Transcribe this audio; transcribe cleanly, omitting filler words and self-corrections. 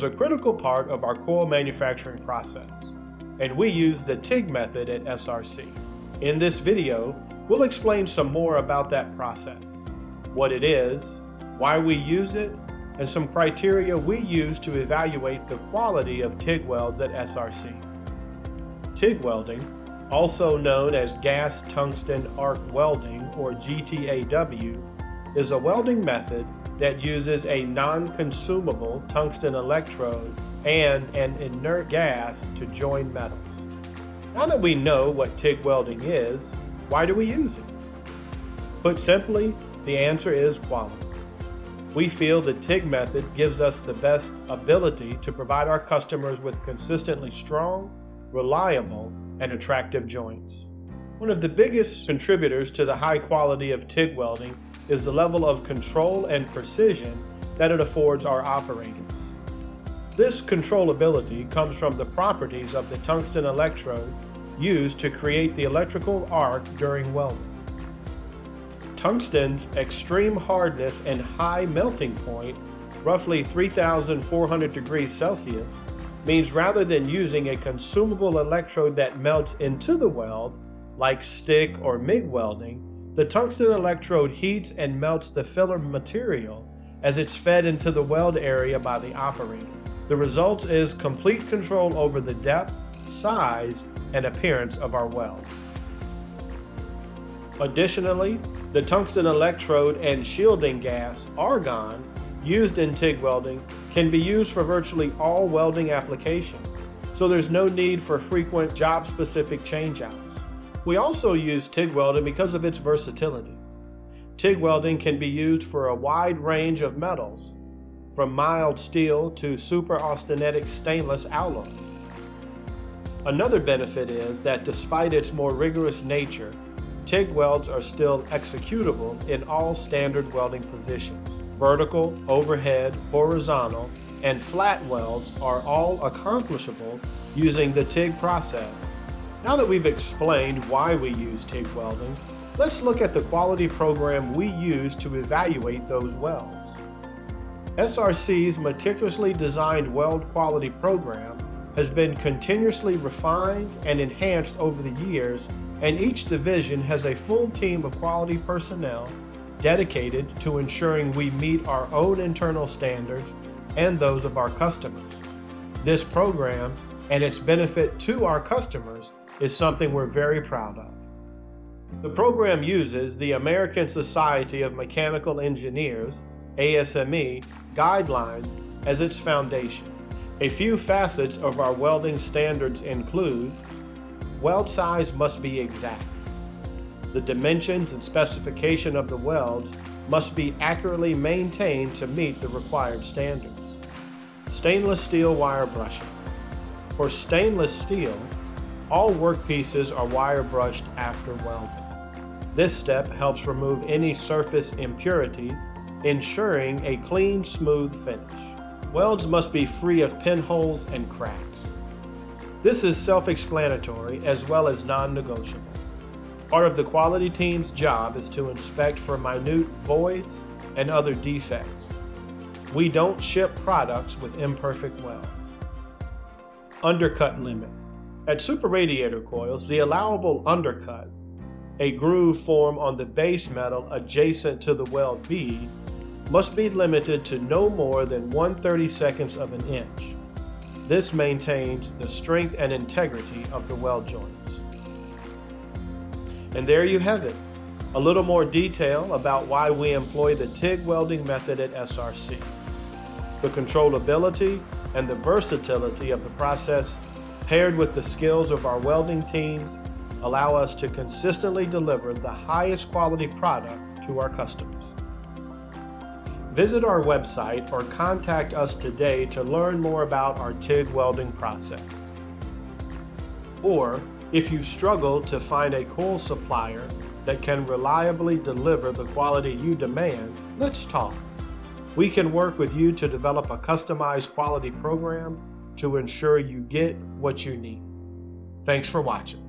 is a critical part of our coil manufacturing process, and we use the TIG method at SRC. In this video, we'll explain some more about that process, what it is, why we use it, and some criteria we use to evaluate the quality of TIG welds at SRC. TIG welding, also known as Gas Tungsten Arc Welding or GTAW, is a welding method that uses a non-consumable tungsten electrode and an inert gas to join metals. Now that we know what TIG welding is, why do we use it? Put simply, the answer is quality. We feel the TIG method gives us the best ability to provide our customers with consistently strong, reliable, and attractive joints. One of the biggest contributors to the high quality of TIG welding is the level of control and precision that it affords our operators. This controllability comes from the properties of the tungsten electrode used to create the electrical arc during welding. Tungsten's extreme hardness and high melting point, roughly 3,400 degrees Celsius, means rather than using a consumable electrode that melts into the weld, like stick or MIG welding, the tungsten electrode heats and melts the filler material as it's fed into the weld area by the operator. The result is complete control over the depth, size, and appearance of our welds. Additionally, the tungsten electrode and shielding gas, argon, used in TIG welding can be used for virtually all welding applications, so there's no need for frequent job-specific changeouts. We also use TIG welding because of its versatility. TIG welding can be used for a wide range of metals, from mild steel to super austenitic stainless alloys. Another benefit is that despite its more rigorous nature, TIG welds are still executable in all standard welding positions. Vertical, overhead, horizontal, and flat welds are all accomplishable using the TIG process. Now that we've explained why we use TIG welding, let's look at the quality program we use to evaluate those welds. SRC's meticulously designed weld quality program has been continuously refined and enhanced over the years, and each division has a full team of quality personnel dedicated to ensuring we meet our own internal standards and those of our customers. This program and its benefit to our customers is something we're very proud of. The program uses the American Society of Mechanical Engineers, ASME, guidelines as its foundation. A few facets of our welding standards include: weld size must be exact. The dimensions and specification of the welds must be accurately maintained to meet the required standards. Stainless steel wire brushing. For stainless steel, all workpieces are wire brushed after welding. This step helps remove any surface impurities, ensuring a clean, smooth finish. Welds must be free of pinholes and cracks. This is self-explanatory as well as non-negotiable. Part of the quality team's job is to inspect for minute voids and other defects. We don't ship products with imperfect welds. Undercut limit. At Super Radiator Coils, the allowable undercut, a groove formed on the base metal adjacent to the weld bead, must be limited to no more than 1/32 of an inch. This maintains the strength and integrity of the weld joints. And there you have it, a little more detail about why we employ the TIG welding method at SRC. The controllability and the versatility of the process, paired with the skills of our welding teams, allow us to consistently deliver the highest quality product to our customers. Visit our website or contact us today to learn more about our TIG welding process. Or, if you struggle to find a coil supplier that can reliably deliver the quality you demand, let's talk. We can work with you to develop a customized quality program to ensure you get what you need. Thanks for watching.